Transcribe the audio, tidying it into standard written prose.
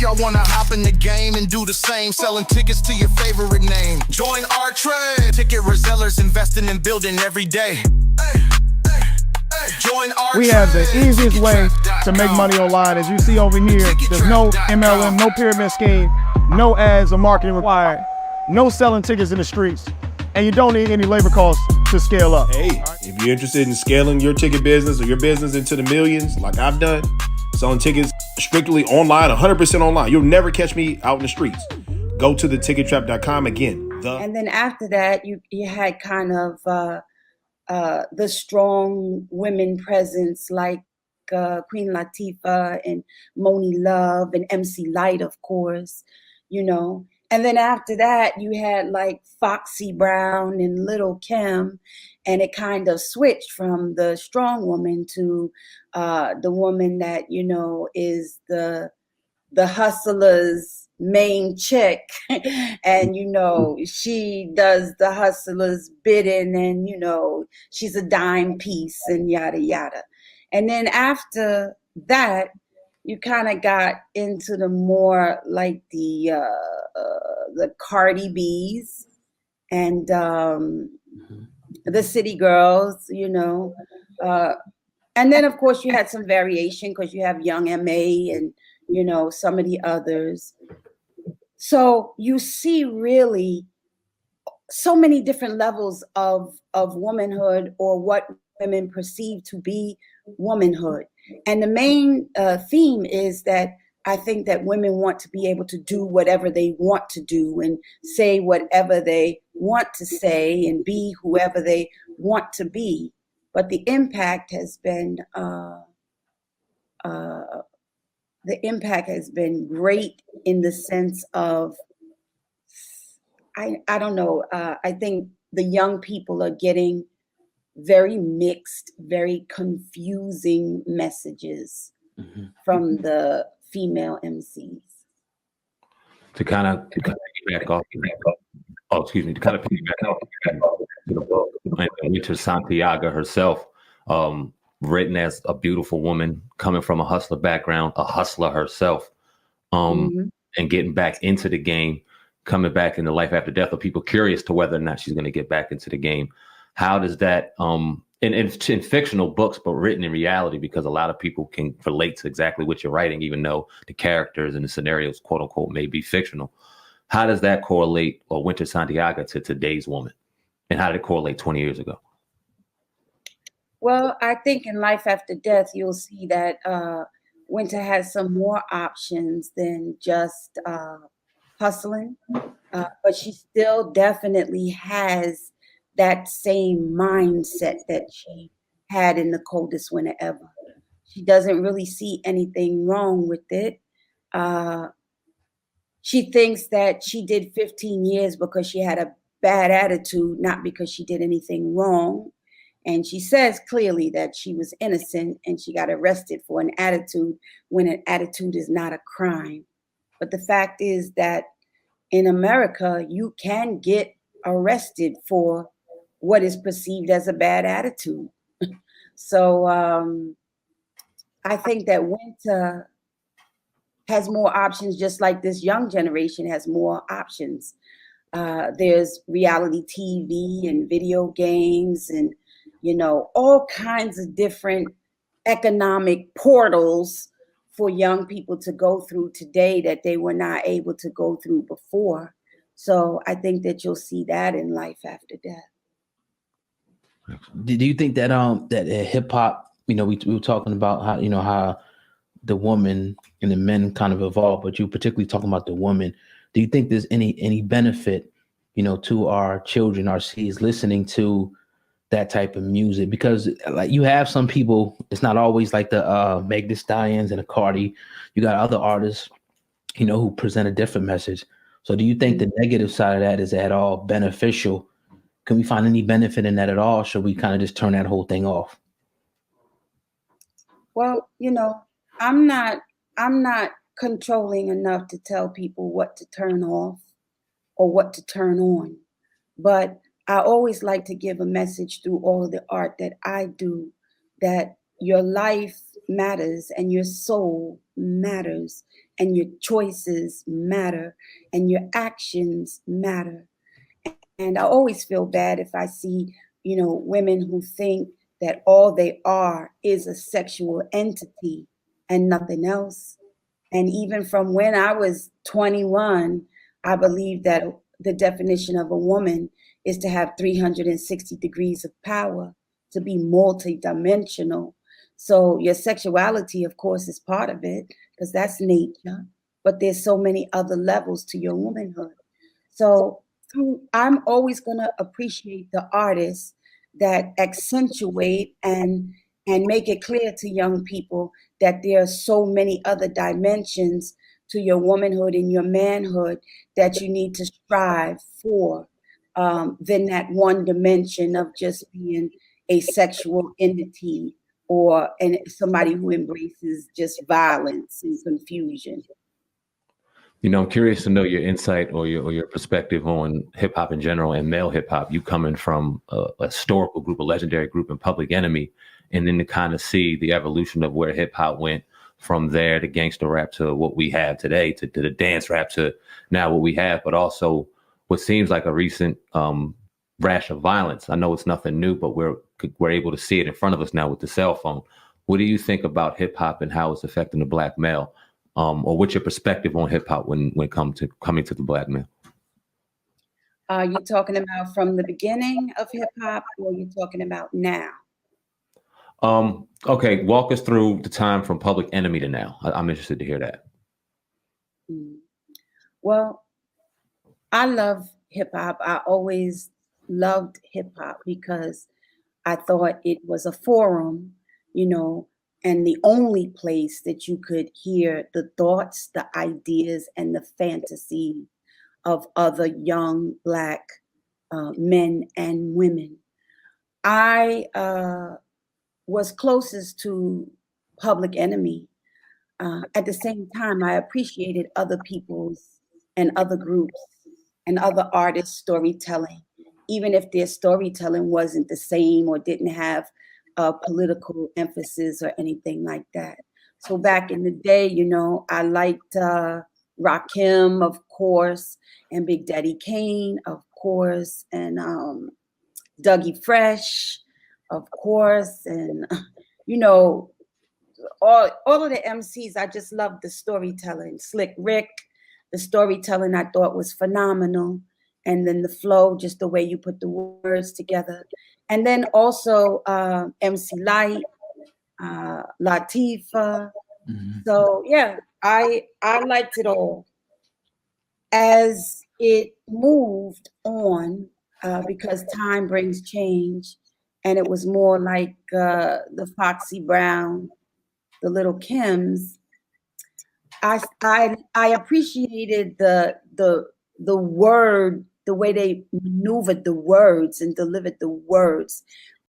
y'all wanna hop in the game and do the same, selling tickets to your favorite name. Join our trade. Ticket resellers investing in building every day. Join our We have the easiest way to make money online. As you see over here, there's no MLM, no pyramid scheme, no ads or marketing required, no selling tickets in the streets, and you don't need any labor costs to scale up. Hey, if you're interested in scaling your ticket business or your business into the millions, like I've done, selling tickets strictly online, 100% online, you'll never catch me out in the streets. Go to thetickettrap.com again. And then after that, you had kind of the strong women presence like Queen Latifah and Moni Love and MC Light, of course, you know. And then after that, you had like Foxy Brown and Little Kim, and it kind of switched from the strong woman to the woman that, you know, is the hustler's main chick. And, you know, she does the hustler's bidding and, you know, she's a dime piece and yada, yada. And then after that, you kind of got into the more like the Cardi B's and the City Girls, you know. And then, of course, you had some variation because you have Young M.A. and, you know, some of the others. So you see really so many different levels of womanhood or what women perceive to be womanhood. And the main theme is that I think that women want to be able to do whatever they want to do and say whatever they want to say and be whoever they want to be. But the impact has been great in the sense of, I don't know, I think the young people are getting very mixed, very confusing messages from the female MCs. To kind of piggyback off, Winter Santiago herself, written as a beautiful woman coming from a hustler background, a hustler herself, and getting back into the game, coming back into life after death, or people curious to whether or not she's going to get back into the game. How does that, in fictional books, but written in reality, because a lot of people can relate to exactly what you're writing, even though the characters and the scenarios, quote unquote, may be fictional. How does that correlate, or Winter Santiago, to today's woman? And how did it correlate 20 years ago? Well, I think in Life After Death, you'll see that Winter has some more options than just hustling, but she still definitely has that same mindset that she had in The Coldest Winter Ever. She doesn't really see anything wrong with it. She thinks that she did 15 years because she had a bad attitude, not because she did anything wrong. And she says clearly that she was innocent and she got arrested for an attitude when an attitude is not a crime. But the fact is that in America, you can get arrested for what is perceived as a bad attitude. So I think that Winter has more options, just like this young generation has more options. There's reality TV and video games and, you know, all kinds of different economic portals for young people to go through today that they were not able to go through before. So I think that you'll see that in Life After Death. Do you think that that hip hop, you know, we were talking about how, you know, how the woman and the men kind of evolved, but you particularly talking about the woman. Do you think there's any benefit, you know, to our children, our seeds listening to that type of music? Because like you have some people, it's not always like the Thee Stallions and the Cardi. You got other artists, you know, who present a different message. So do you think the negative side of that is at all beneficial? Can we find any benefit in that at all? Should we kind of just turn that whole thing off? Well, you know, I'm not controlling enough to tell people what to turn off or what to turn on. But I always like to give a message through all of the art that I do, that your life matters and your soul matters. and your choices matter, and your actions matter. And I always feel bad if I see, women who think that all they are is a sexual entity and nothing else. And even from when I was 21, I believe that the definition of a woman is to have 360 degrees of power, to be multidimensional. So your sexuality, of course, is part of it, because that's nature. But there's so many other levels to your womanhood. So I'm always going to appreciate the artists that accentuate and make it clear to young people that there are so many other dimensions to your womanhood and your manhood that you need to strive for, than that one dimension of just being a sexual entity or somebody who embraces just violence and confusion. I'm curious to know your insight or your perspective on hip hop in general and male hip hop. You coming from a historical group, a legendary group in Public Enemy, and then to kind of see the evolution of where hip hop went from there to gangster rap to what we have today, to the dance rap to now what we have, but also what seems like a recent rash of violence. I know it's nothing new, but we're able to see it in front of us now with the cell phone. What do you think about hip hop and how it's affecting the Black male? Or what's your perspective on hip hop when coming to the Black male? Are you talking about from the beginning of hip hop, or are you talking about now? Okay, walk us through the time from Public Enemy to now. I'm interested to hear that. Well, I love hip hop. I always loved hip hop because I thought it was a forum, and the only place that you could hear the thoughts, the ideas, and the fantasy of other young Black men and women. I was closest to Public Enemy. At the same time, I appreciated other people's and other groups and other artists' storytelling, even if their storytelling wasn't the same or didn't have a political emphasis or anything like that. So back in the day, I liked Rakim, of course, and Big Daddy Kane, of course, and Dougie Fresh, of course, and all of the MCs. I just loved the storytelling. Slick Rick, the storytelling I thought was phenomenal. And then the flow, just the way you put the words together. And then also MC Light, Latifah. Mm-hmm. So yeah, I liked it all. As it moved on, because time brings change, and it was more like the Foxy Brown, the Little Kims. I appreciated the word, the way they maneuvered the words and delivered the words,